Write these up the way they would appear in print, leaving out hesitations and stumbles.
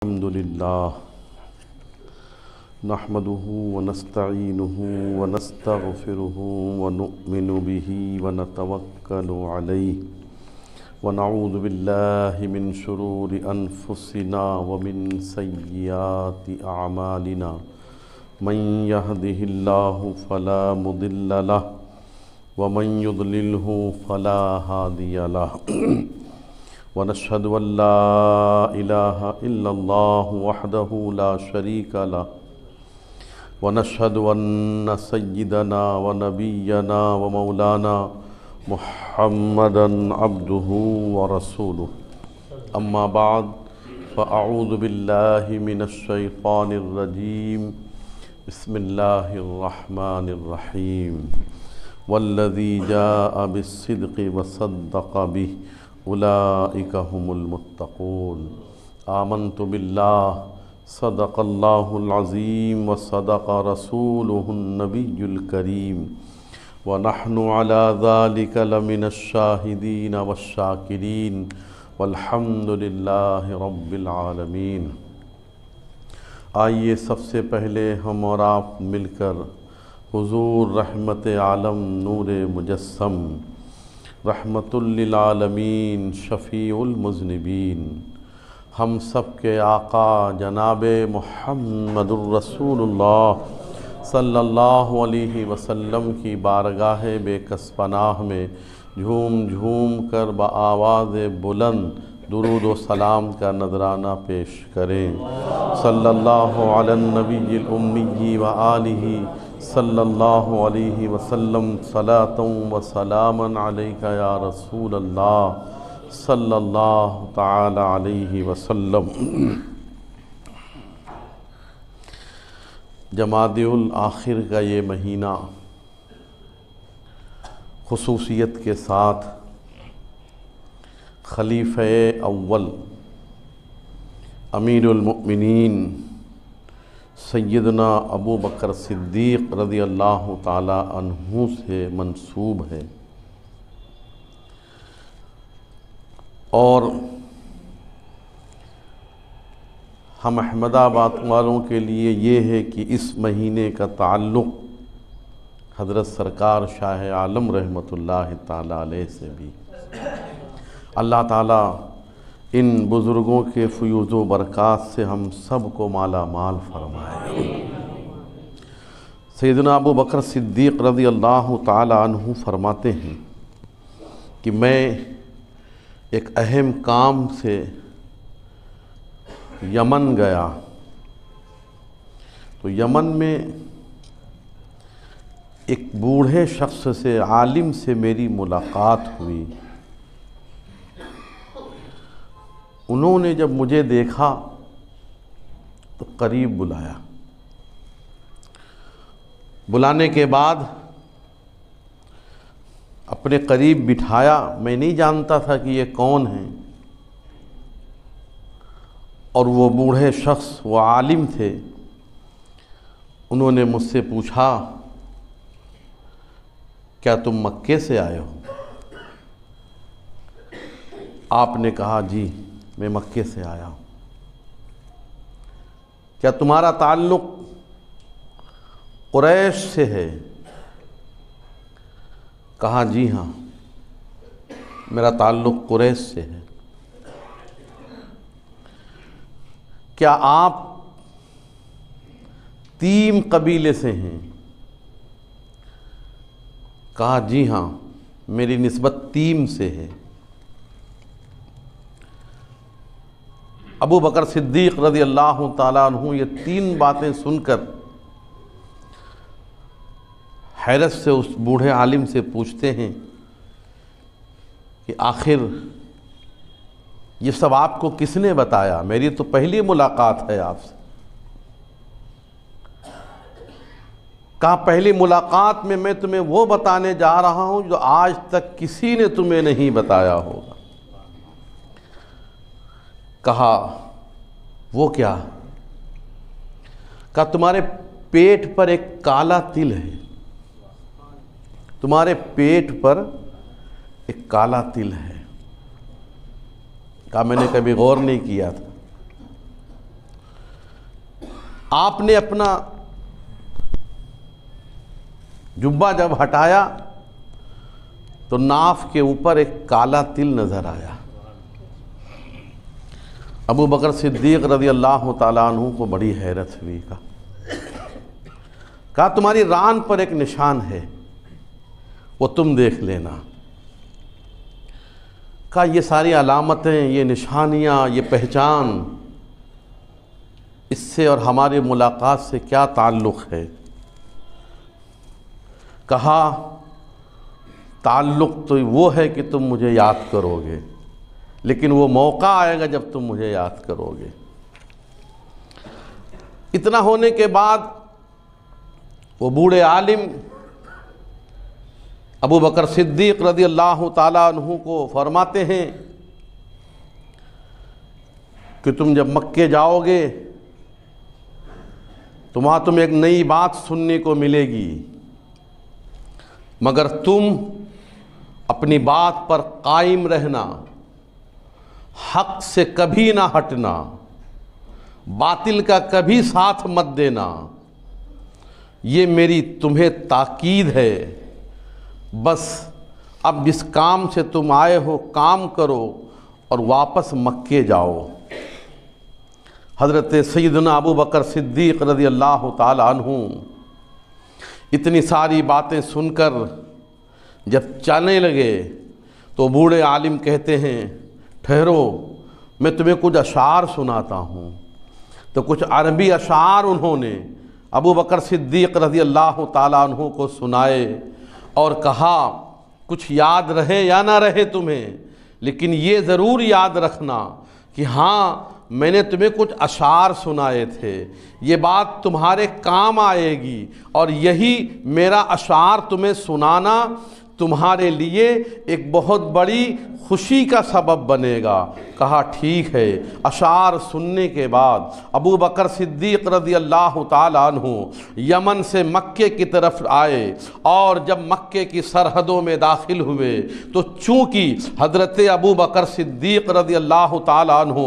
الحمد لله نحمده ونستعينه ونستغفره ونؤمن به ونتوكل عليه ونعوذ بالله من شرور أنفسنا ومن سيئات أعمالنا من يهده الله فلا مضل له ومن يضلله فلا هادي له ونشهد أن لا إله إلا الله وحده لا شريك له ونشهد أن سيدنا ونبينا ومولانا محمدا عبده ورسوله أما بعد فأعوذ بالله من الشيطان الرجيم بسم الله الرحمن الرحيم والذي جاء بالصدق وصدق به أولئك هم المتقون آمنت بالله صدق الله العظيم وصدق رسوله النبي الكريم ونحن على ذلك لمن الشاهدين والشاكرين والحمد لله رب العالمين۔ آئیے سب سے پہلے ہم اور آپ مل کر حضور رحمت عالم نور مجسم رحمت للعالمین شفیع المذنبین ہم سب کے آقا جناب محمد الرسول اللہ صلی اللہ علیہ وسلم کی بارگاہ بے کس پناہ میں جھوم جھوم کر بآواز بلند درود و سلام کا نذرانہ پیش کریں۔ صلی اللہ علی النبی الامی و آلہ صلی اللہ علیہ وسلم صلاۃ و سلاما علیک یا رسول اللہ صلی اللہ تعالی علیہ وسلم۔ جمادی الآخر کا یہ مہینہ خصوصیت کے ساتھ خلیفہ اول امیر المؤمنین سیدنا ابو بکر صدیق رضی اللہ تعالی عنہ سے منسوب ہے، اور ہم احمد آباد والوں کے لیے یہ ہے کہ اس مہینے کا تعلق حضرت سرکار شاہ عالم رحمۃ اللہ تعالی علیہ سے بھی۔ اللہ تعالیٰ ان بزرگوں کے فیوز و برکات سے ہم سب کو مالا مال فرمائے۔ سیدنا ابو بکر صدیق رضی اللہ تعالی عنہ فرماتے ہیں کہ میں ایک اہم کام سے یمن گیا، تو یمن میں ایک بوڑھے شخص سے عالم سے میری ملاقات ہوئی۔ انہوں نے جب مجھے دیکھا تو قریب بلایا، بلانے کے بعد اپنے قریب بٹھایا۔ میں نہیں جانتا تھا کہ یہ کون ہیں، اور وہ بوڑھے شخص وہ عالم تھے۔ انہوں نے مجھ سے پوچھا کیا تم مکے سے آئے ہو؟ آپ نے کہا جی میں مکے سے آیا ہوں۔ کیا تمہارا تعلق قریش سے ہے؟ کہا جی ہاں میرا تعلق قریش سے ہے۔ کیا آپ تیم قبیلے سے ہیں؟ کہا جی ہاں میری نسبت تیم سے ہے۔ ابو بکر صدیق رضی اللہ تعالیٰ عنہ یہ تین باتیں سن کر حیرت سے اس بوڑھے عالم سے پوچھتے ہیں کہ آخر یہ سب آپ کو کس نے بتایا؟ میری تو پہلی ملاقات ہے آپ سے۔ کہا پہلی ملاقات میں میں تمہیں وہ بتانے جا رہا ہوں جو آج تک کسی نے تمہیں نہیں بتایا ہوگا۔ کہا وہ کیا؟ کہا تمہارے پیٹ پر ایک کالا تل ہے، تمہارے پیٹ پر ایک کالا تل ہے۔ کہا میں نے کبھی غور نہیں کیا تھا۔ آپ نے اپنا جبہ جب ہٹایا تو ناف کے اوپر ایک کالا تل نظر آیا۔ ابو بکر صدیق رضی اللہ تعالیٰ عنہ کو بڑی حیرت ہوئی، کہا تمہاری ران پر ایک نشان ہے، وہ تم دیکھ لینا۔ کہا یہ ساری علامتیں، یہ نشانیاں، یہ پہچان، اس سے اور ہماری ملاقات سے کیا تعلق ہے؟ کہا تعلق تو وہ ہے کہ تم مجھے یاد کرو گے، لیکن وہ موقع آئے گا جب تم مجھے یاد کرو گے۔ اتنا ہونے کے بعد وہ بوڑھے عالم ابو بکر صدیق رضی اللہ تعالیٰ عنہ کو فرماتے ہیں کہ تم جب مکے جاؤ گے تو وہاں تمہیں ایک نئی بات سننے کو ملے گی، مگر تم اپنی بات پر قائم رہنا، حق سے کبھی نہ ہٹنا، باطل کا کبھی ساتھ مت دینا، یہ میری تمہیں تاکید ہے۔ بس اب جس کام سے تم آئے ہو کام کرو اور واپس مکے جاؤ۔ حضرت سیدنا ابو بکر صدیق رضی اللہ تعالی عنہ اتنی ساری باتیں سن کر جب چلنے لگے تو بوڑھے عالم کہتے ہیں ٹھہرو، میں تمہیں کچھ اشعار سناتا ہوں۔ تو کچھ عربی اشعار انہوں نے ابو بکر صدیق رضی اللہ تعالیٰ عنہ کو سنائے اور کہا کچھ یاد رہے یا نہ رہے تمہیں، لیکن یہ ضرور یاد رکھنا کہ ہاں میں نے تمہیں کچھ اشعار سنائے تھے، یہ بات تمہارے کام آئے گی، اور یہی میرا اشعار تمہیں سنانا تمہارے لیے ایک بہت بڑی خوشی کا سبب بنے گا۔ کہا ٹھیک ہے۔ اشعار سننے کے بعد ابو بکر صدیق رضی اللہ تعالیٰ عنہ یمن سے مکے کی طرف آئے، اور جب مکے کی سرحدوں میں داخل ہوئے تو چونکہ حضرت ابو بکر صدیق رضی اللہ تعالیٰ عنہ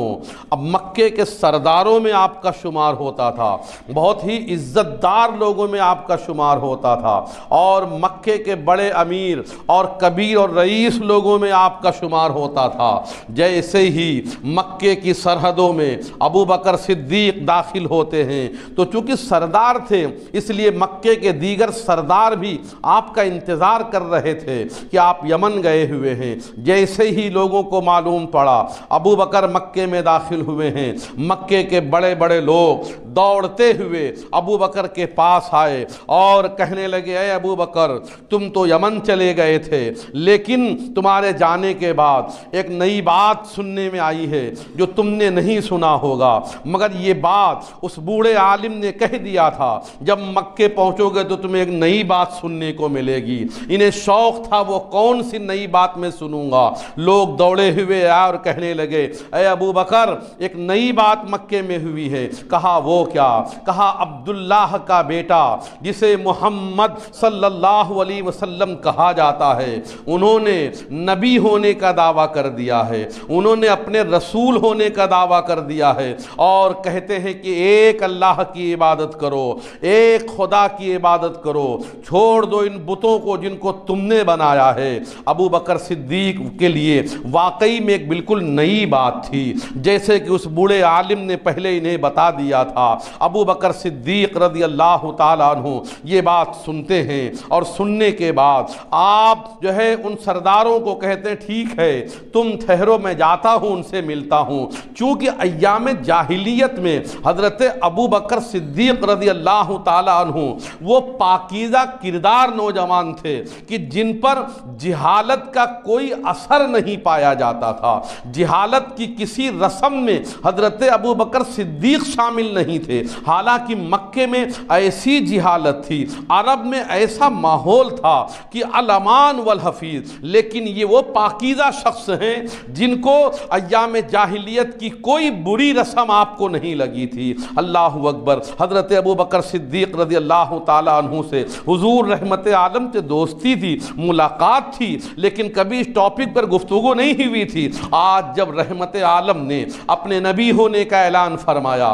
اب مکے کے سرداروں میں آپ کا شمار ہوتا تھا، بہت ہی عزت دار لوگوں میں آپ کا شمار ہوتا تھا، اور مکے کے بڑے امیر اور کبیر اور رئیس لوگوں میں آپ کا شمار ہوتا تھا۔ جیسے ہی مکے کی سرحدوں میں ابو بکر صدیق داخل ہوتے ہیں تو چونکہ سردار تھے اس لیے مکے کے دیگر سردار بھی آپ کا انتظار کر رہے تھے کہ آپ یمن گئے ہوئے ہیں۔ جیسے ہی لوگوں کو معلوم پڑا ابو بکر مکے میں داخل ہوئے ہیں، مکے کے بڑے بڑے لوگ دوڑتے ہوئے ابو بکر کے پاس آئے اور کہنے لگے اے ابو بکر تم تو یمن چلے گئے تھے، لیکن تمہارے جانے کے بعد ایک نئی بات سننے میں آئی ہے جو تم نے نہیں سنا ہوگا، مگر یہ بات اس بوڑھے عالم نے کہہ دیا تھا جب مکے پہنچو گے تو تمہیں ایک نئی بات سننے کو ملے گی۔ انہیں شوق تھا وہ کون سی نئی بات میں سنوں گا۔ لوگ دوڑے ہوئے آئے اور کہنے لگے اے ابو بکر ایک نئی بات مکے میں ہوئی ہے۔ کہا وہ کیا؟ کہا عبداللہ کا بیٹا جسے محمد صلی اللہ علیہ وسلم کہا جاتا ہے، انہوں نے نبی ہونے کا دعویٰ کر دیا ہے، انہوں نے اپنے رسول ہونے کا دعویٰ کر دیا ہے، اور کہتے ہیں کہ ایک اللہ کی عبادت کرو، ایک خدا کی عبادت کرو، چھوڑ دو ان بتوں کو جن کو تم نے بنایا ہے۔ ابو بکر صدیق کے لیے واقعی میں ایک بالکل نئی بات تھی، جیسے کہ اس بوڑھے عالم نے پہلے انہیں بتا دیا تھا۔ ابو بکر صدیق رضی اللہ تعالیٰ عنہ یہ بات سنتے ہیں، اور سننے کے بعد آپ جو ہے ان سرداروں کو کہتے ہیں ٹھیک ہے تم ٹھہرو، میں جاتا ہوں ان سے ملتا ہوں۔ چونکہ ایام جاہلیت میں حضرت ابو بکر صدیق رضی اللہ تعالیٰ عنہ وہ پاکیزہ کردار نوجوان تھے کہ جن پر جہالت کا کوئی اثر نہیں پایا جاتا تھا۔ جہالت کی کسی رسم میں حضرت ابو بکر صدیق شامل نہیں تھے، حالانکہ مکے میں ایسی جہالت تھی، عرب میں ایسا ماحول تھا کہ الامان والحفیظ، لیکن یہ وہ پاکیزہ شخص ہیں جن کو ایام جاہلیت کی کوئی بری رسم آپ کو نہیں لگی تھی۔ اللہ اکبر۔ حضرت ابو بکر صدیق رضی اللہ تعالیٰ عنہ سے حضور رحمت عالم سے دوستی تھی، ملاقات تھی، لیکن کبھی اس ٹاپک پر گفتگو نہیں ہوئی تھی۔ آج جب رحمت عالم نے اپنے نبی ہونے کا اعلان فرمایا،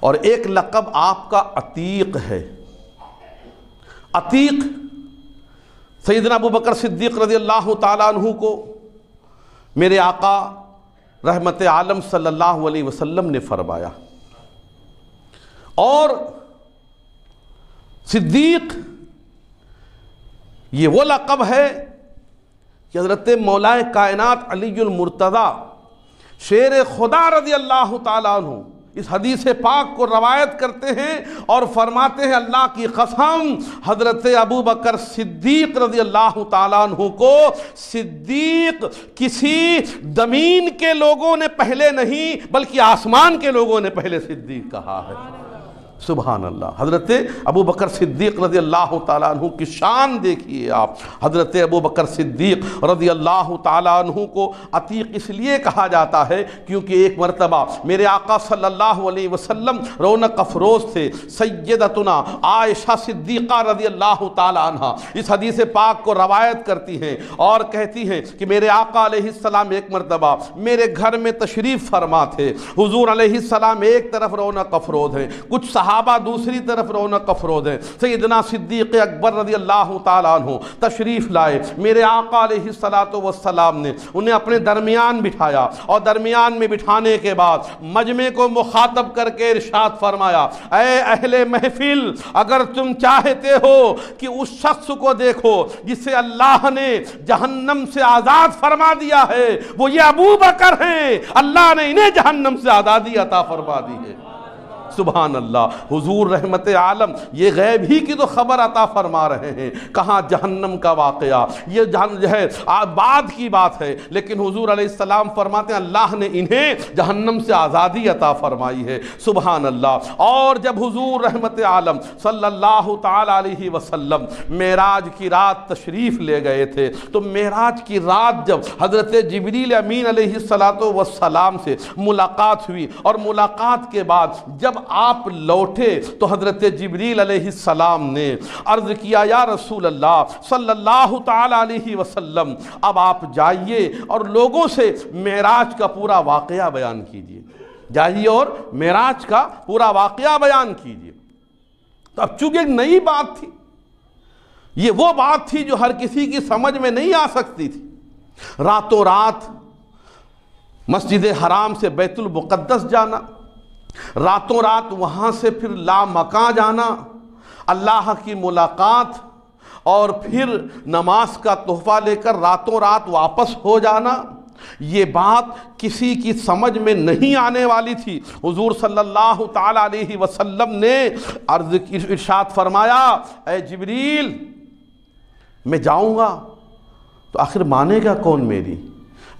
اور ایک لقب آپ کا عتیق ہے۔ عتیق سیدنا ابو بکر صدیق رضی اللہ تعالیٰ عنہ کو میرے آقا رحمت عالم صلی اللہ علیہ وسلم نے فرمایا، اور صدیق یہ وہ لقب ہے کہ حضرت مولا کائنات علی المرتضیٰ شیر خدا رضی اللہ تعالیٰ عنہ اس حدیث پاک کو روایت کرتے ہیں اور فرماتے ہیں، اللہ کی قسم حضرت ابو بکر صدیق رضی اللہ تعالیٰ عنہ کو صدیق کسی زمین کے لوگوں نے پہلے نہیں بلکہ آسمان کے لوگوں نے پہلے صدیق کہا ہے۔ سبحان اللہ۔ حضرت ابو بکر صدیق رضی اللہ تعالیٰ عنہ کی شان دیکھیے آپ۔ حضرت ابو بکر صدیق رضی اللہ تعالیٰ عنہ کو عتیق اس لیے کہا جاتا ہے کیونکہ ایک مرتبہ میرے آقا صلی اللہ علیہ وسلم رونق افروز تھے۔ سیدتنا عائشہ صدیقہ رضی اللہ تعالیٰ عنہ اس حدیث پاک کو روایت کرتی ہیں اور کہتی ہیں کہ میرے آقا علیہ السلام ایک مرتبہ میرے گھر میں تشریف فرما تھے۔ حضور علیہ السلام ایک طرف رونق افروز ہیں، کچھ صحابہ دوسری طرف رونق افروز ہیں۔ سیدنا صدیق اکبر رضی اللہ تعالیٰ عنہ تشریف لائے، میرے آقا علیہ السلام نے انہیں اپنے درمیان بٹھایا اور درمیان میں بٹھانے کے بعد مجمع کو مخاطب کر کے ارشاد فرمایا، اے اہل محفل، اگر تم چاہتے ہو کہ اس شخص کو دیکھو جسے اللہ نے جہنم سے آزاد فرما دیا ہے، وہ یہ ابو بکر ہیں، اللہ نے انہیں جہنم سے آزادی عطا فرما دی ہے۔ سبحان اللہ۔ حضور رحمت عالم یہ غیب ہی کی تو خبر عطا فرما رہے ہیں، کہاں جہنم کا واقعہ، یہ جو ہے بعد کی بات ہے، لیکن حضور علیہ السلام فرماتے ہیں اللہ نے انہیں جہنم سے آزادی عطا فرمائی ہے۔ سبحان اللہ۔ اور جب حضور رحمت عالم صلی اللہ تعالی علیہ وسلم معراج کی رات تشریف لے گئے تھے، تو معراج کی رات جب حضرت جبریل امین علیہ السلام سے ملاقات ہوئی اور ملاقات کے بعد جب آپ لوٹے تو حضرت جبریل علیہ السلام نے عرض کیا، یا رسول اللہ صلی اللہ تعالی علیہ وسلم اب آپ جائیے اور لوگوں سے معراج کا پورا واقعہ بیان کیجیے، جائیے اور معراج کا پورا واقعہ بیان کیجیے۔ تو اب چونکہ ایک نئی بات تھی، یہ وہ بات تھی جو ہر کسی کی سمجھ میں نہیں آ سکتی تھی۔ راتوں رات مسجد حرام سے بیت المقدس جانا، راتوں رات وہاں سے پھر لامکاں جانا، اللہ کی ملاقات، اور پھر نماز کا تحفہ لے کر راتوں رات واپس ہو جانا، یہ بات کسی کی سمجھ میں نہیں آنے والی تھی۔ حضور صلی اللہ تعالی علیہ وسلم نے ارشاد فرمایا، اے جبریل میں جاؤں گا تو آخر مانے گا کون میری؟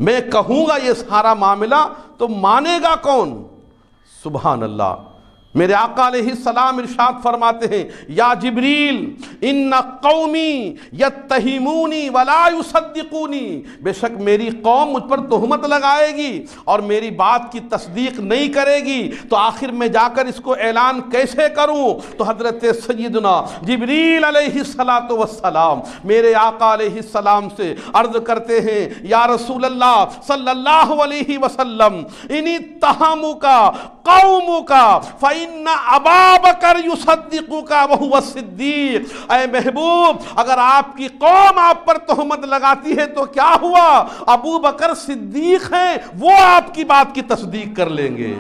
میں کہوں گا یہ سارا معاملہ تو مانے گا کون؟ سبحان اللہ۔ میرے آقا علیہ السلام ارشاد فرماتے ہیں، یا جبریل ان قومی یتہمونی ولا یصدقونی، بے شک میری قوم مجھ پر تہمت لگائے گی اور میری بات کی تصدیق نہیں کرے گی، تو آخر میں جا کر اس کو اعلان کیسے کروں؟ تو حضرت سیدنا جبریل علیہ السلام میرے آقا علیہ السلام سے عرض کرتے ہیں، یا رسول اللہ صلی اللہ علیہ وسلم ان اتہموک قومک فإن ابا بکر یصدقک وہو الصدیق، اے محبوب اگر آپ کی قوم آپ پر تہمت لگاتی ہے تو کیا ہوا؟ ابو بکر صدیق ہیں، وہ آپ کی بات کی تصدیق کر لیں گے۔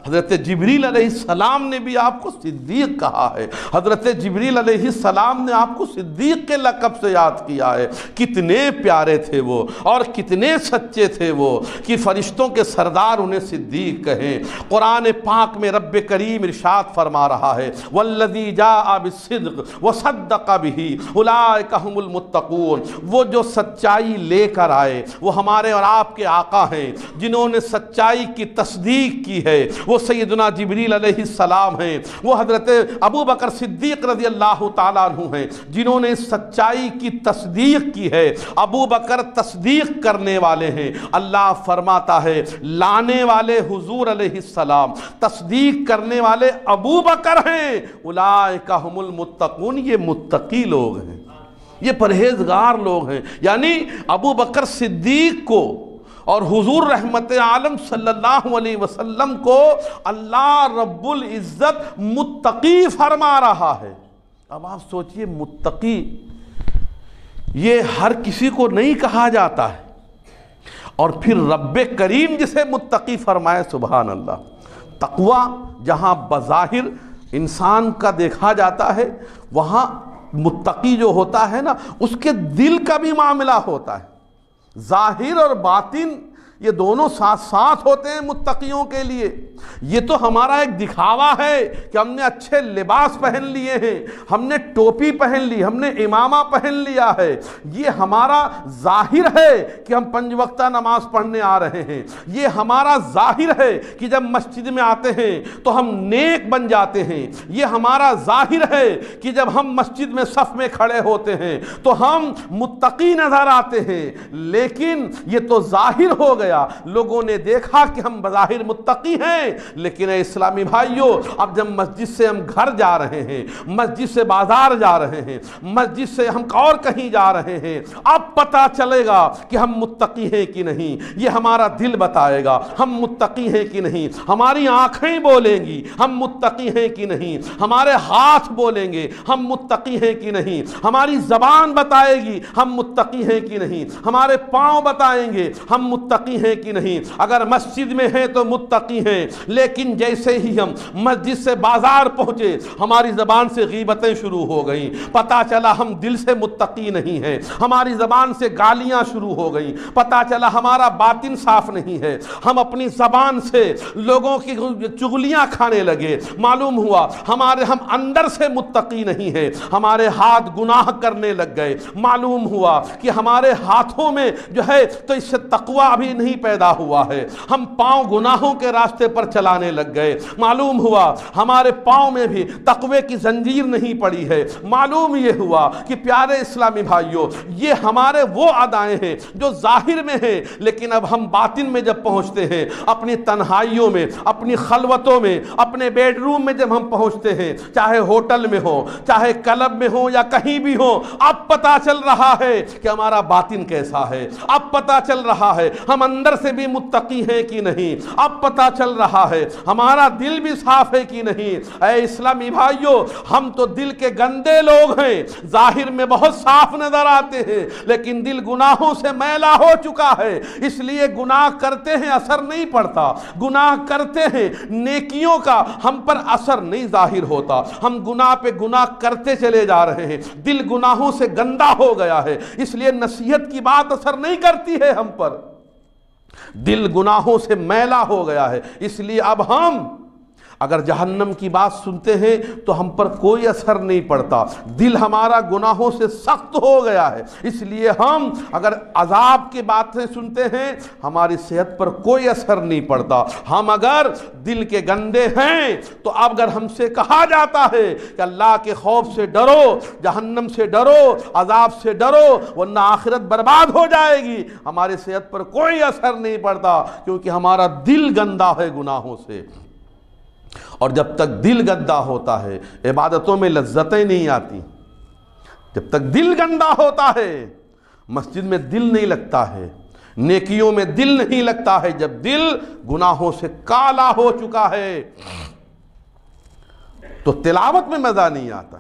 حضرت جبریل علیہ السلام نے بھی آپ کو صدیق کہا ہے، حضرت جبریل علیہ السلام نے آپ کو صدیق کے لقب سے یاد کیا ہے۔ کتنے پیارے تھے وہ اور کتنے سچے تھے وہ کہ فرشتوں کے سردار انہیں صدیق کہیں۔ قرآن پاک میں رب کریم ارشاد فرما رہا ہے، والذی جاء بالصدق وصدق بہ اولئک ھم المتقون، وہ جو سچائی لے کر آئے وہ ہمارے اور آپ کے آقا ہیں، جنہوں نے سچائی کی تصدیق کی ہے، وہ سیدنا جبریل علیہ السلام ہیں، وہ حضرت ابو بکر صدیق رضی اللہ تعالیٰ عنہ ہیں جنہوں نے سچائی کی تصدیق کی ہے۔ ابو بکر تصدیق کرنے والے ہیں، اللہ فرماتا ہے لانے والے حضور علیہ السلام، تصدیق کرنے والے ابو بکر ہیں، اولئک ھم المتقون، یہ متقی لوگ ہیں، یہ پرہیزگار لوگ ہیں۔ یعنی ابو بکر صدیق کو اور حضور رحمت عالم صلی اللہ علیہ وسلم کو اللہ رب العزت متقی فرما رہا ہے۔ اب آپ سوچئے، متقی یہ ہر کسی کو نہیں کہا جاتا ہے، اور پھر رب کریم جسے متقی فرمائے، سبحان اللہ۔ تقوی جہاں بظاہر انسان کا دیکھا جاتا ہے، وہاں متقی جو ہوتا ہے نا، اس کے دل کا بھی معاملہ ہوتا ہے۔ ظاہر اور باطن یہ دونوں ساتھ ساتھ ہوتے ہیں متقیوں کے لیے۔ یہ تو ہمارا ایک دکھاوا ہے کہ ہم نے اچھے لباس پہن لیے ہیں، ہم نے ٹوپی پہن لی، ہم نے امامہ پہن لیا ہے، یہ ہمارا ظاہر ہے کہ ہم 5 وقتہ نماز پڑھنے آ رہے ہیں، یہ ہمارا ظاہر ہے کہ جب مسجد میں آتے ہیں تو ہم نیک بن جاتے ہیں، یہ ہمارا ظاہر ہے کہ جب ہم مسجد میں صف میں کھڑے ہوتے ہیں تو ہم متقی نظر آتے ہیں۔ لیکن یہ تو ظاہر ہو گیا، لوگوں نے دیکھا کہ ہم بظاہر متقی ہیں، لیکن اے اسلامی بھائیوں، اب جب مسجد سے ہم گھر جا رہے ہیں، مسجد سے بازار جا رہے ہیں، مسجد سے ہم اور کہیں جا رہے ہیں، اب پتہ چلے گا کہ ہم متقی ہیں کہ نہیں۔ یہ ہمارا دل بتائے گا ہم متقی ہیں کہ نہیں، ہماری آنکھیں بولیں گی ہم متقی ہیں کہ نہیں، ہمارے ہاتھ بولیں گے ہم متقی ہیں کہ نہیں، ہماری زبان بتائے گی ہم متقی ہیں کہ نہیں، ہمارے پاؤں بتائیں گے ہم متقی ہیں کہ نہیں۔ اگر مسجد میں ہیں تو متقی ہیں، لیکن جیسے ہی ہم مسجد سے بازار پہنچے ہماری زبان سے غیبتیں شروع ہو گئیں، پتہ چلا ہم دل سے متقی نہیں ہیں، ہماری زبان سے گالیاں شروع ہو گئیں، پتہ چلا ہمارا باطن صاف نہیں ہے، ہم اپنی زبان سے لوگوں کی چغلیاں کھانے لگے، معلوم ہوا ہم اندر سے متقی نہیں ہیں، ہمارے ہاتھ گناہ کرنے لگ گئے، معلوم ہوا کہ ہمارے ہاتھوں میں جو ہے تو اس سے تقوی ابھی نہیں پیدا ہوا ہے، ہم پاؤں گناہوں کے راستے پر چلانے لگ گئے، معلوم ہوا ہمارے پاؤں میں بھی تقوی کی زنجیر نہیں پڑی ہے، معلوم یہ ہوا کہ پیارے اسلامی بھائیوں، یہ ہمارے وہ ادائیں ہیں جو ظاہر میں ہیں، لیکن اب ہم باطن میں جب پہنچتے ہیں، اپنی تنہائیوں میں، اپنی خلوتوں میں، اپنے بیڈ روم میں جب ہم پہنچتے ہیں، چاہے ہوٹل میں ہو، چاہے کلب میں ہو یا کہیں بھی ہو، اب پتہ چل رہا ہے کہ ہمارا باطن کیسا ہے، اب پتہ چل رہا ہے ہم اندر سے بھی متقی ہیں کہ نہیں، اب پتہ چل رہا ہے ہمارا دل بھی صاف ہے کہ نہیں۔ اے اسلامی بھائیوں، ہم تو دل کے گندے لوگ ہیں، ظاہر میں بہت صاف نظر آتے ہیں، لیکن دل گناہوں سے میلا ہو چکا ہے، اس لیے گناہ کرتے ہیں اثر نہیں پڑتا، گناہ کرتے ہیں نیکیوں کا ہم پر اثر نہیں ظاہر ہوتا، ہم گناہ پہ گناہ کرتے چلے جا رہے ہیں، دل گناہوں سے گندا ہو گیا ہے، اس لیے نصیحت کی بات اثر نہیں کرتی ہے ہم پر، دل گناہوں سے میلا ہو گیا ہے، اس لیے اب ہم اگر جہنم کی بات سنتے ہیں تو ہم پر کوئی اثر نہیں پڑتا، دل ہمارا گناہوں سے سخت ہو گیا ہے، اس لیے ہم اگر عذاب کی باتیں سنتے ہیں ہماری صحت پر کوئی اثر نہیں پڑتا، ہم اگر دل کے گندے ہیں تو اب اگر ہم سے کہا جاتا ہے کہ اللہ کے خوف سے ڈرو، جہنم سے ڈرو، عذاب سے ڈرو ورنہ آخرت برباد ہو جائے گی، ہماری صحت پر کوئی اثر نہیں پڑتا، کیونکہ ہمارا دل گندا ہے گناہوں سے، اور جب تک دل گندا ہوتا ہے عبادتوں میں لذتیں نہیں آتی، جب تک دل گندا ہوتا ہے مسجد میں دل نہیں لگتا ہے، نیکیوں میں دل نہیں لگتا ہے، جب دل گناہوں سے کالا ہو چکا ہے تو تلاوت میں مزہ نہیں آتا۔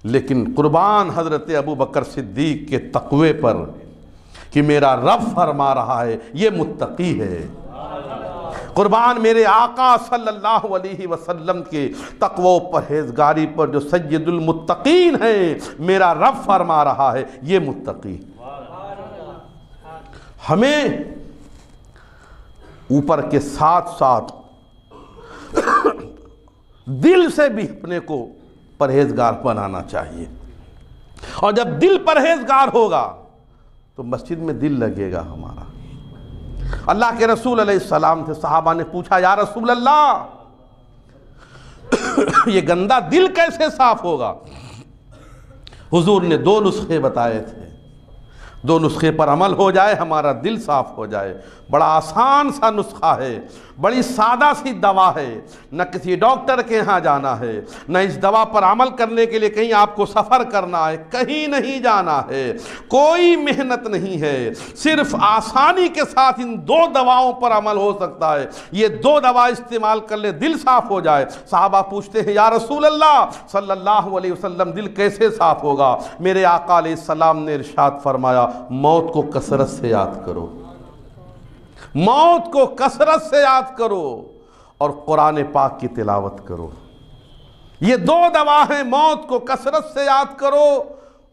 لیکن قربان حضرت ابو بکر صدیق کے تقوی پر کہ میرا رب فرما رہا ہے یہ متقی ہے، قربان میرے آقا صلی اللہ علیہ وسلم کے تقوی و پرہیزگاری پر جو سید المتقین ہیں، میرا رب فرما رہا ہے یہ متقی۔ ہمیں اوپر کے ساتھ ساتھ دل سے بھی اپنے کو پرہیزگار بنانا چاہیے، اور جب دل پرہیزگار ہوگا تو مسجد میں دل لگے گا ہمارا۔ اللہ کے رسول علیہ السلام تھے، صحابہ نے پوچھا یا رسول اللہ یہ گندا دل کیسے صاف ہوگا؟ حضور نے 2 نسخے بتائے تھے، 2 نسخے پر عمل ہو جائے ہمارا دل صاف ہو جائے۔ بڑا آسان سا نسخہ ہے، بڑی سادہ سی دوا ہے، نہ کسی ڈاکٹر کے ہاں جانا ہے، نہ اس دوا پر عمل کرنے کے لیے کہیں آپ کو سفر کرنا ہے، کہیں نہیں جانا ہے، کوئی محنت نہیں ہے، صرف آسانی کے ساتھ ان 2 دواؤں پر عمل ہو سکتا ہے۔ یہ 2 دوا استعمال کر لے دل صاف ہو جائے۔ صحابہ پوچھتے ہیں یا رسول اللہ صلی اللہ علیہ وسلم دل کیسے صاف ہوگا؟ میرے آقا علیہ السلام نے ارشاد فرمایا موت کو کثرت سے یاد کرو، موت کو کثرت سے یاد کرو اور قرآن پاک کی تلاوت کرو۔ یہ 2 دوا ہیں، موت کو کثرت سے یاد کرو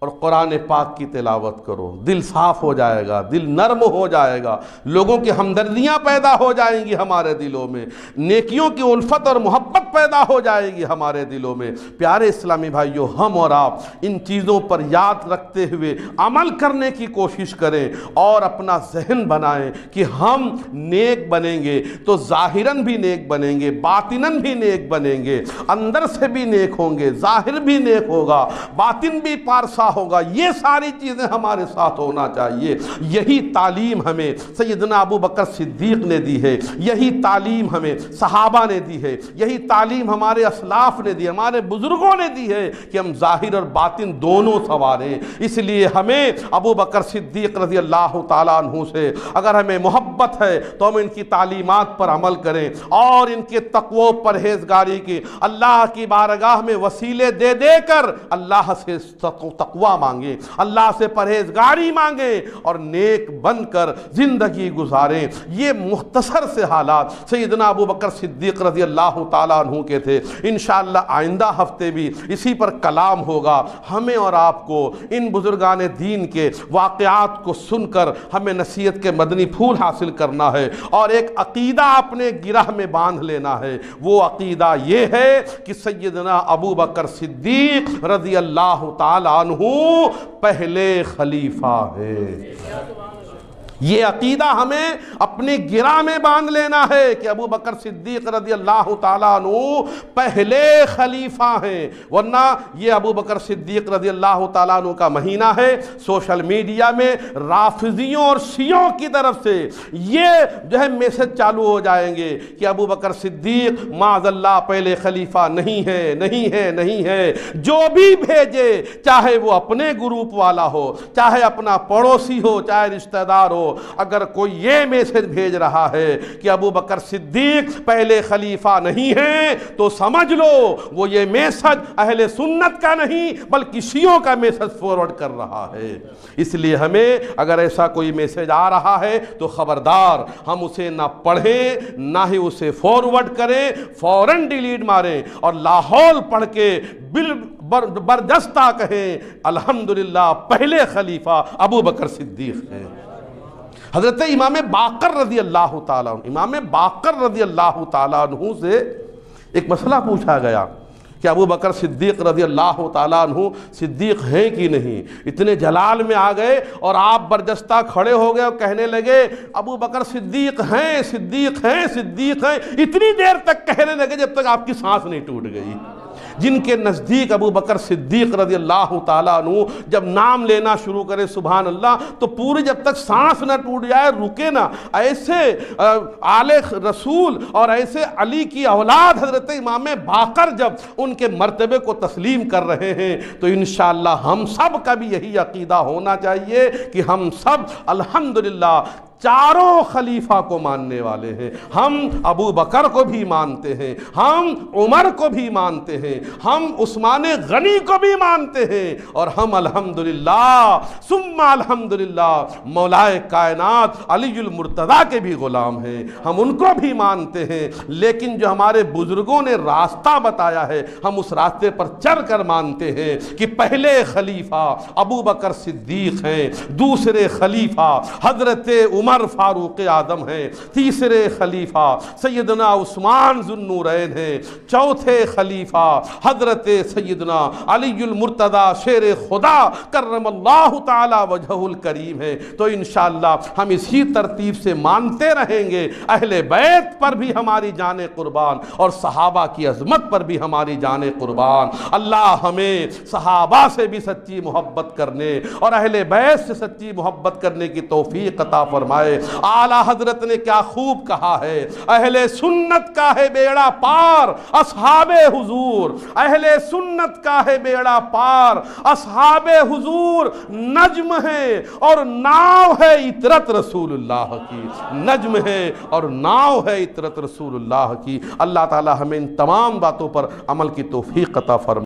اور قرآن پاک کی تلاوت کرو۔ دل صاف ہو جائے گا، دل نرم ہو جائے گا، لوگوں کی ہمدردیاں پیدا ہو جائیں گی ہمارے دلوں میں، نیکیوں کی الفت اور محبت پیدا ہو جائے گی ہمارے دلوں میں۔ پیارے اسلامی بھائیوں، ہم اور آپ ان چیزوں پر یاد رکھتے ہوئے عمل کرنے کی کوشش کریں اور اپنا ذہن بنائیں کہ ہم نیک بنیں گے تو ظاہراً بھی نیک بنیں گے، باطناً بھی نیک بنیں گے، اندر سے بھی نیک ہوں گے، ظاہر بھی نیک ہوگا، باطن بھی پارسا ہوگا۔ یہ ساری چیزیں ہمارے ساتھ ہونا چاہیے۔ یہی تعلیم ہمیں سیدنا ابو بکر صدیق نے دی ہے، یہی تعلیم ہمیں صحابہ نے دی ہے، یہی تعلیم ہمارے اسلاف نے دی، ہمارے بزرگوں نے دی ہے کہ ہم ظاہر اور باطن دونوں سنواریں۔ اس لیے ہمیں ابو بکر صدیق رضی اللہ تعالیٰ عنہ سے اگر ہمیں محبت ہے تو ہم ان کی تعلیمات پر عمل کریں اور ان کے تقوی و پرہیزگاری کی اللہ کی بارگاہ میں وسیلے دے دے کر اللہ سے تقوی مانگیں، اللہ سے پرہیزگاری مانگیں اور نیک بن کر زندگی گزاریں۔ یہ مختصر سے حالات سیدنا ابو بکر صدیق رضی اللہ تعالیٰ عنہ کے تھے۔ انشاءاللہ آئندہ ہفتے بھی اسی پر کلام ہوگا۔ ہمیں اور آپ کو ان بزرگان دین کے واقعات کو سن کر ہمیں نصیحت کے مدنی پھول حاصل کرنا ہے اور ایک عقیدہ اپنے گرہ میں باندھ لینا ہے۔ وہ عقیدہ یہ ہے کہ سیدنا ابو بکر صدیق رضی اللہ تعالیٰ عنہ پہلے خلیفہ ہے۔ یہ عقیدہ ہمیں اپنے گرہ میں باندھ لینا ہے کہ ابو بکر صدیق رضی اللہ تعالیٰ عنہ پہلے خلیفہ ہیں، ورنہ یہ ابو بکر صدیق رضی اللہ تعالیٰ عنہ کا مہینہ ہے۔ سوشل میڈیا میں رافضیوں اور شیعوں کی طرف سے یہ جو ہے میسج چالو ہو جائیں گے کہ ابو بکر صدیق معاذ اللہ پہلے خلیفہ نہیں ہے، نہیں ہے، نہیں ہے۔ جو بھی بھیجے، چاہے وہ اپنے گروپ والا ہو، چاہے اپنا پڑوسی ہو، چاہے رشتہ دار ہو، اگر کوئی یہ میسج بھیج رہا ہے کہ ابو بکر صدیق پہلے خلیفہ نہیں ہیں تو سمجھ لو وہ یہ میسج اہل سنت کا نہیں بلکہ شیعوں کا میسج فارورڈ کر رہا ہے۔ اس لیے ہمیں اگر ایسا کوئی میسج آ رہا ہے تو خبردار ہم اسے نہ پڑھیں نہ ہی اسے فارورڈ کریں، فوراً ڈیلیٹ ماریں اور لاہور پڑھ کے برجستہ کہیں الحمدللہ پہلے خلیفہ ابو بکر صدیق ہیں۔ حضرت امام باقر رضی اللہ تعالیٰ عنہ، امام باقر رضی اللہ تعالیٰ عنہ سے ایک مسئلہ پوچھا گیا کہ ابو بکر صدیق رضی اللہ تعالیٰ عنہ صدیق ہیں کہ نہیں۔ اتنے جلال میں آ گئے اور آپ برجستہ کھڑے ہو گئے اور کہنے لگے ابو بکر صدیق ہیں، صدیق ہیں، صدیق ہیں، اتنی دیر تک کہنے لگے جب تک آپ کی سانس نہیں ٹوٹ گئی۔ جن کے نزدیک ابو بکر صدیق رضی اللہ تعالیٰ عنہ جب نام لینا شروع کرے سبحان اللہ تو پوری جب تک سانس نہ ٹوٹ جائے رکے نہ۔ ایسے آل رسول اور ایسے علی کی اولاد حضرت امام باقر جب ان کے مرتبے کو تسلیم کر رہے ہیں تو انشاءاللہ ہم سب کا بھی یہی عقیدہ ہونا چاہیے کہ ہم سب الحمدللہ چاروں خلیفہ کو ماننے والے ہیں۔ ہم ابو بکر کو بھی مانتے ہیں، ہم عمر کو بھی مانتے ہیں، ہم عثمان غنی کو بھی مانتے ہیں اور ہم الحمدللہ ثم الحمدللہ مولائے کائنات علی المرتضیٰ کے بھی غلام ہیں، ہم ان کو بھی مانتے ہیں۔ لیکن جو ہمارے بزرگوں نے راستہ بتایا ہے ہم اس راستے پر چل کر مانتے ہیں کہ پہلے خلیفہ ابو بکر صدیق ہیں، دوسرے خلیفہ حضرت عمر فاروق اعظم ہیں، تیسرے خلیفہ سیدنا عثمان ذو النورین ہیں، چوتھے خلیفہ حضرت سیدنا علی المرتضیٰ شیر خدا کرم اللہ تعالی وجہہ الکریم ہے۔ تو انشاءاللہ ہم اسی ترتیب سے مانتے رہیں گے۔ اہل بیت پر بھی ہماری جانیں قربان اور صحابہ کی عظمت پر بھی ہماری جانیں قربان۔ اللہ ہمیں صحابہ سے بھی سچی محبت کرنے اور اہل بیت سے سچی محبت کرنے کی توفیق عطا فرمائے۔ ہے، اعلیٰ حضرت نے کیا خوب کہا ہے، اہل سنت کا ہے بیڑا پار اصحاب حضور، اہل سنت کا ہے بیڑا پار اصحاب حضور، نجم ہے اور ناؤ ہے عطرت رسول اللہ کی، نجم ہے اور ناؤ ہے عطرت رسول اللہ کی۔ اللہ تعالی ہمیں ان تمام باتوں پر عمل کی توفیق عطا فرمائے۔